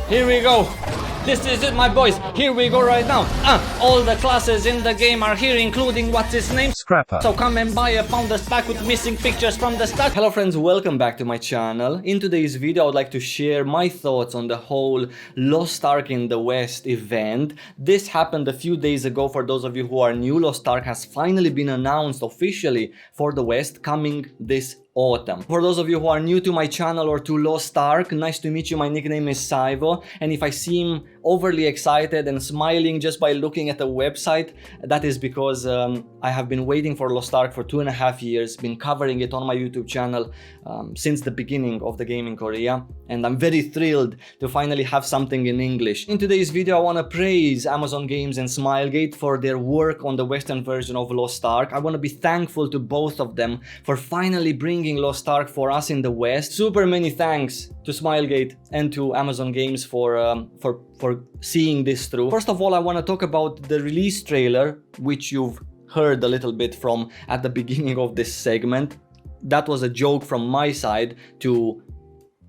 Here we go. This is it, my boys. Here we go right now. All the classes in the game are here, including what's its name? Scrapper. So come and buy a founder's pack with missing pictures from the stack. Hello friends, welcome back to my channel. In today's video, I would like to share my thoughts on the whole Lost Ark in the West event. This happened a few days ago. For those of you who are new, Lost Ark has finally been announced officially for the West, coming this autumn. For those of you who are new to my channel or to Lost Ark, nice to meet you. My nickname is Saivo, and if I seem overly excited and smiling just by looking at the website, that is because I have been waiting for Lost Ark for 2.5 years, been covering it on my YouTube channel since the beginning of the game in Korea, and I'm very thrilled to finally have something in English. In today's video, I want to praise Amazon Games and Smilegate for their work on the Western version of Lost Ark. I want to be thankful to both of them for finally bringing Lost Ark for us in the West. Super many thanks to Smilegate and to Amazon Games for seeing this through. First of all, I want to talk about the release trailer, which you've heard a little bit from at the beginning of this segment. That was a joke from my side to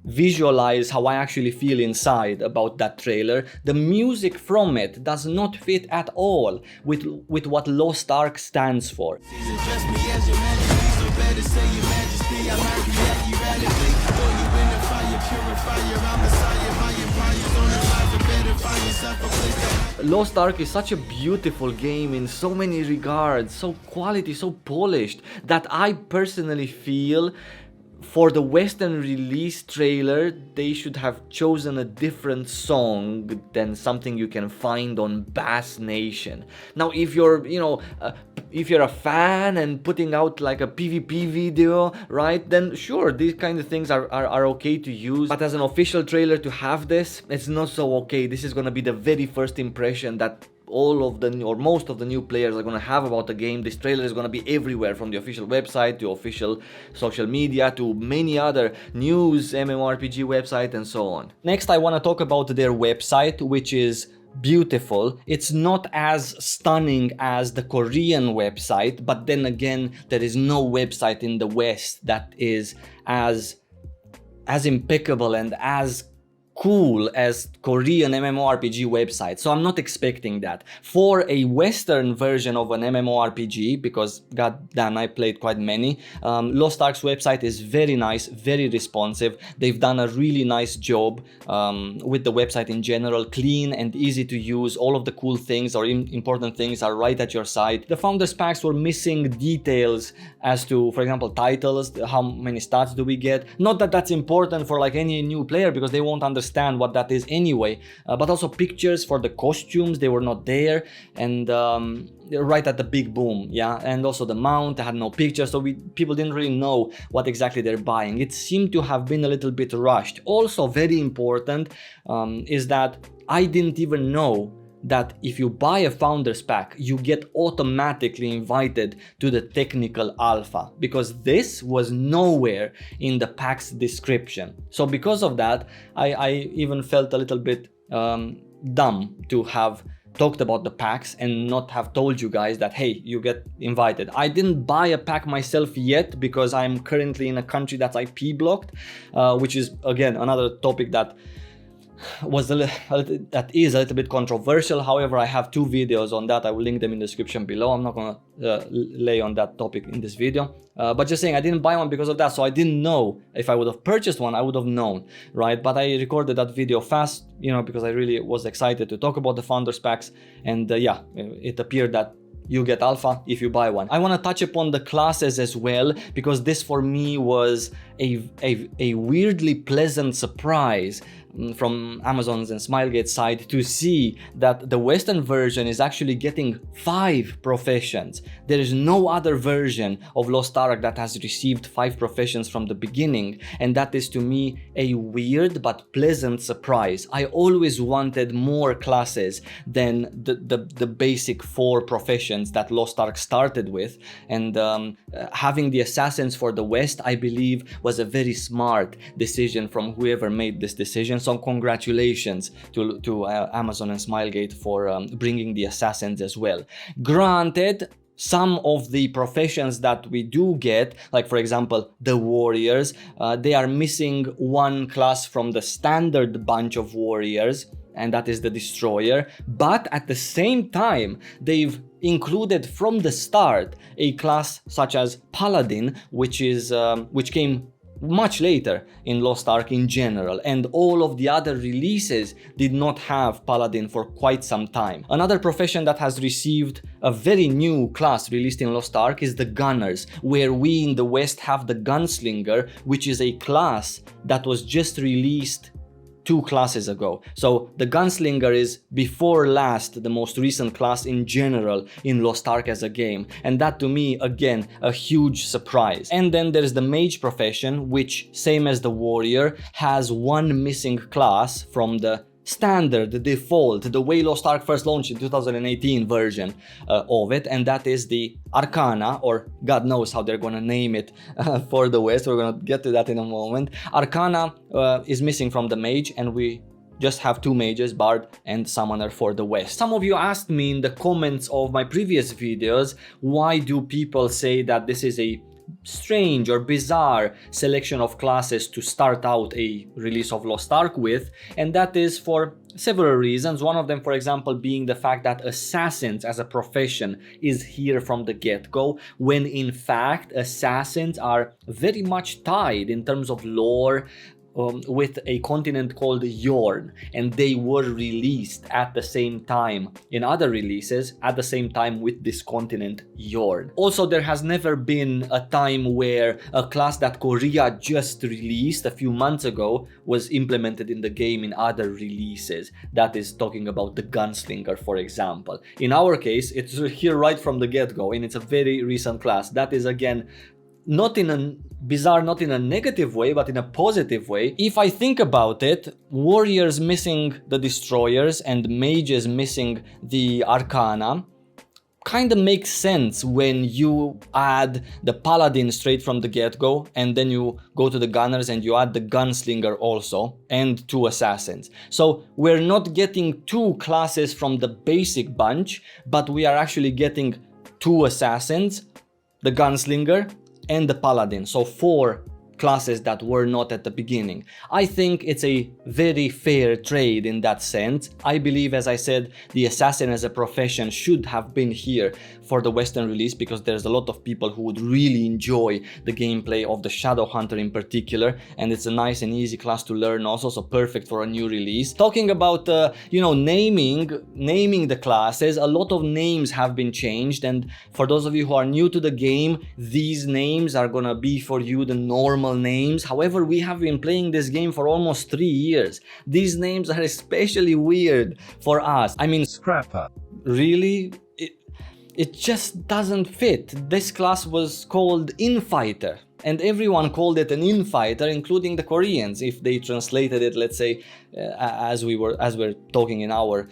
visualize how I actually feel inside about that trailer. The music from it does not fit at all with what Lost Ark stands for. Lost Ark is such a beautiful game in so many regards, so quality, so polished, that I personally feel for the Western release trailer, they should have chosen a different song than something you can find on Bass Nation. Now, if you're, if you're a fan and putting out like a PvP video, right, then sure, these kind of things are okay to use. But as an official trailer to have this, it's not so okay. This is gonna be the very first impression that all of the, or most of the new players are going to have about the game. This trailer is going to be everywhere, from the official website to official social media to many other news, MMORPG website and so on. Next, I want to talk about their website, which is beautiful. It's not as stunning as the Korean website, but then again, there is no website in the West that is as impeccable and as cool as Korean MMORPG website. So I'm not expecting that. For a Western version of an MMORPG, because goddamn, I played quite many, Lost Ark's website is very nice, very responsive. They've done a really nice job with the website in general, clean and easy to use. All of the cool things or important things are right at your side. The Founders Packs were missing details as to, for example, titles, how many stats do we get. Not that that's important for like any new player, because they won't understand what that is anyway, but also pictures for the costumes, they were not there, and right at the big boom, yeah, and also the mount had no pictures, so people didn't really know what exactly they're buying. It seemed to have been a little bit rushed. Also very important is that I didn't even know that if you buy a founder's pack, you get automatically invited to the technical alpha, because this was nowhere in the pack's description. So because of that, I even felt a little bit dumb to have talked about the packs and not have told you guys that, hey, you get invited. I didn't buy a pack myself yet because I'm currently in a country that's IP blocked, which is again another topic that is a little bit controversial. However, I have 2 videos on that. I will link them in the description below. I'm not gonna lay on that topic in this video, but just saying, I didn't buy one because of that, so I didn't know. If I would have purchased one, I would have known, right? But I recorded that video fast, because I really was excited to talk about the Founders Packs, and yeah, it appeared that you get alpha if you buy one. I want to touch upon the classes as well, because this for me was a weirdly pleasant surprise from Amazon's and Smilegate's side to see that the Western version is actually getting 5 professions. There is no other version of Lost Ark that has received 5 professions from the beginning, and that is to me a weird but pleasant surprise. I always wanted more classes than the basic 4 professions that Lost Ark started with, and having the assassins for the West, I believe, was a very smart decision from whoever made this decision. So congratulations to Amazon and Smilegate for bringing the assassins as well. Granted, some of the professions that we do get, like for example the warriors, they are missing one class from the standard bunch of warriors, and that is the destroyer. But at the same time, they've included from the start a class such as paladin, which came much later in Lost Ark in general, and all of the other releases did not have paladin for quite some time. Another profession that has received a very new class released in Lost Ark is the gunners, where we in the West have the gunslinger, which is a class that was just released 2 classes ago. So the gunslinger is before last the most recent class in general in Lost Ark as a game, and that to me again a huge surprise. And then there's the mage profession, which same as the warrior has one missing class from the standard, the default, the way Lost Ark first launched in 2018 version of it, and that is the Arcana, or God knows how they're gonna name it for the West. We're gonna get to that in a moment. Arcana is missing from the mage, and we just have 2 mages, Bard and Summoner for the West. Some of you asked me in the comments of my previous videos, why do people say that this is a strange or bizarre selection of classes to start out a release of Lost Ark with? And that is for several reasons. One of them, for example, being the fact that assassins as a profession is here from the get-go, when in fact assassins are very much tied in terms of lore with a continent called Yorn, and they were released at the same time in other releases at the same time with this continent Yorn. Also, there has never been a time where a class that Korea just released a few months ago was implemented in the game in other releases. That is talking about the gunslinger, for example. In our case, it's here right from the get-go, and it's a very recent class. That is again not in a bizarre, not in a negative way, but in a positive way. If I think about it, warriors missing the destroyers and mages missing the arcana kind of makes sense when you add the paladin straight from the get-go, and then you go to the gunners and you add the gunslinger also, and 2 assassins. So we're not getting 2 classes from the basic bunch, but we are actually getting 2 assassins, the gunslinger, and the paladin. So 4 classes that were not at the beginning. I think it's a very fair trade in that sense. I believe, as I said, the assassin as a profession should have been here for the Western release, because there's a lot of people who would really enjoy the gameplay of the Shadow Hunter in particular, and it's a nice and easy class to learn also, so perfect for a new release. Talking about naming the classes, a lot of names have been changed, and for those of you who are new to the game, these names are gonna be for you the normal names. However, we have been playing this game for almost 3 years. These names are especially weird for us. I mean, Scrapper. Really? It just doesn't fit. This class was called Infighter, and everyone called it an Infighter, including the Koreans, if they translated it, let's say, as we're talking in our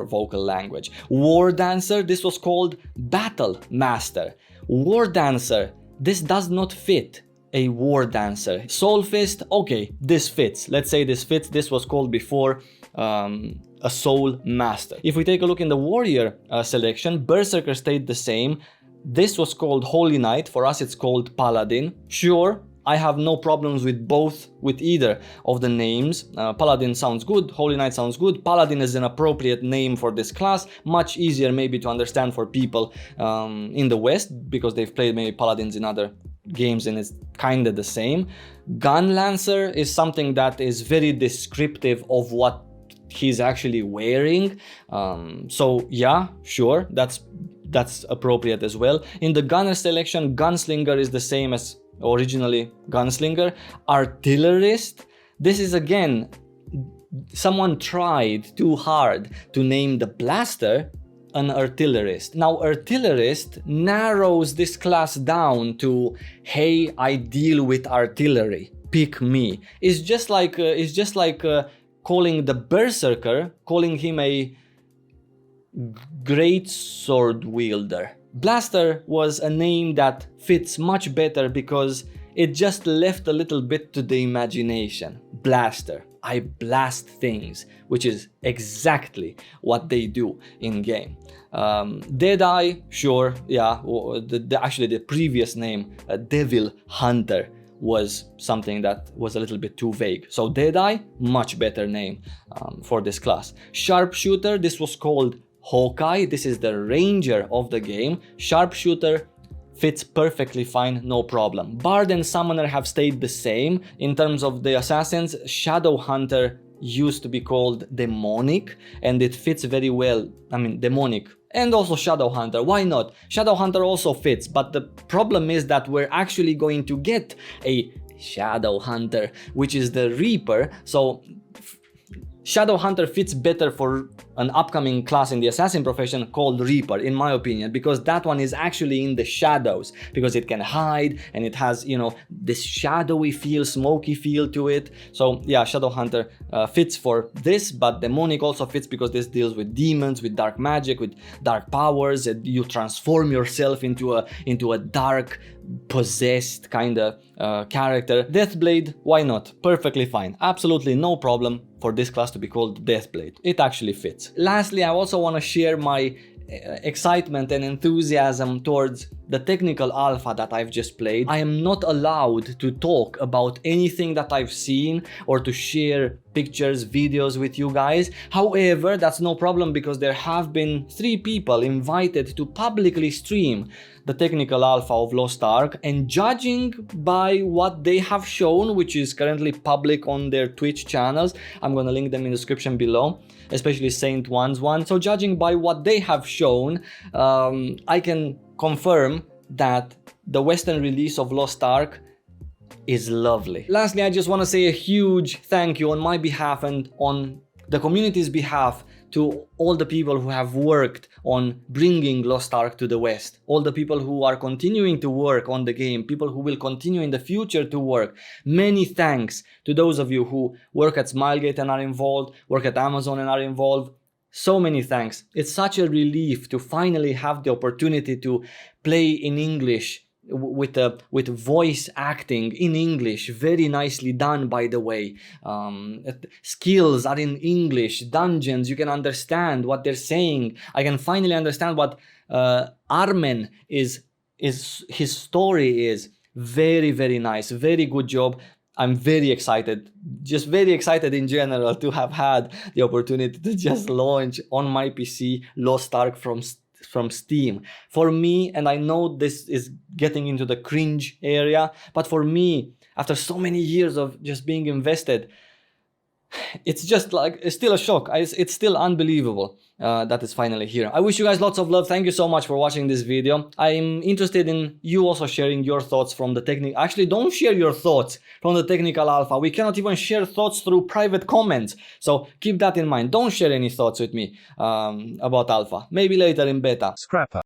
vocal language. War Dancer, this was called Battle Master. War Dancer, this does not fit a War Dancer. Soul Fist, okay, this fits. Let's say this fits. This was called before a Soul Master. If we take a look in the Warrior selection, Berserker stayed the same. This was called Holy Knight. For us, it's called Paladin. Sure, I have no problems with either of the names. Paladin sounds good, Holy Knight sounds good. Paladin is an appropriate name for this class, much easier maybe to understand for people in the West, because they've played maybe Paladins in other games and it's kind of the same. Gun Lancer is something that is very descriptive of what he's actually wearing. So yeah, sure, that's appropriate as well. In the gunner selection, Gunslinger is the same as originally Gunslinger. Artillerist, this is again, someone tried too hard to name the blaster an artillerist. Now artillerist narrows this class down to, hey, I deal with artillery, pick me. It's just like calling the Berserker, calling him a great sword wielder. Blaster was a name that fits much better because it just left a little bit to the imagination. Blaster. I blast things, which is exactly what they do in game. Deadeye, sure, yeah. Actually, the previous name, Devil Hunter, was something that was a little bit too vague. So Deadeye, much better name for this class. Sharpshooter, this was called Hawkeye. This is the ranger of the game. Sharpshooter fits perfectly fine, no problem. Bard and Summoner have stayed the same. In terms of the assassins, Shadow Hunter used to be called Demonic, and it fits very well. I mean, Demonic and also Shadow Hunter, why not? Shadow Hunter also fits, but the problem is that we're actually going to get a Shadow Hunter, which is the Reaper. So Shadow Hunter fits better for an upcoming class in the assassin profession called Reaper, in my opinion, because that one is actually in the shadows, because it can hide and it has, you know, this shadowy feel, smoky feel to it. So yeah, Shadow Hunter fits for this, but Demonic also fits because this deals with demons, with dark magic, with dark powers, and you transform yourself into a dark, possessed kind of character. Deathblade, why not? Perfectly fine. Absolutely no problem for this class to be called Deathblade. It actually fits. Lastly, I also want to share my excitement and enthusiasm towards the technical alpha that I've just played. I am not allowed to talk about anything that I've seen or to share pictures, videos with you guys. However, that's no problem because there have been 3 people invited to publicly stream the technical alpha of Lost Ark, and judging by what they have shown, which is currently public on their Twitch channels, I'm gonna link them in the description below, especially Saint One's one. So judging by what they have shown, I can confirm that the Western release of Lost Ark is lovely. Lastly, I just want to say a huge thank you on my behalf and on the community's behalf to all the people who have worked on bringing Lost Ark to the West, all the people who are continuing to work on the game, people who will continue in the future to work. Many thanks to those of you who work at Smilegate and are involved, work at Amazon and are involved. So many thanks. It's such a relief to finally have the opportunity to play in English with voice acting in English, very nicely done, by the way. Skills are in English, dungeons, you can understand what they're saying. I can finally understand what Armen is his story is. Very, very nice, very good job. I'm very excited, just very excited in general to have had the opportunity to just launch on my PC Lost Ark from Steam. For me, and I know this is getting into the cringe area, but for me, after so many years of just being invested, it's just like, it's still a shock. It's still unbelievable that it's finally here. I wish you guys lots of love. Thank you so much for watching this video. I'm interested in you also sharing your thoughts from the technical. Actually, don't share your thoughts from the technical alpha. We cannot even share thoughts through private comments. So keep that in mind. Don't share any thoughts with me about alpha. Maybe later in beta. Scrapper.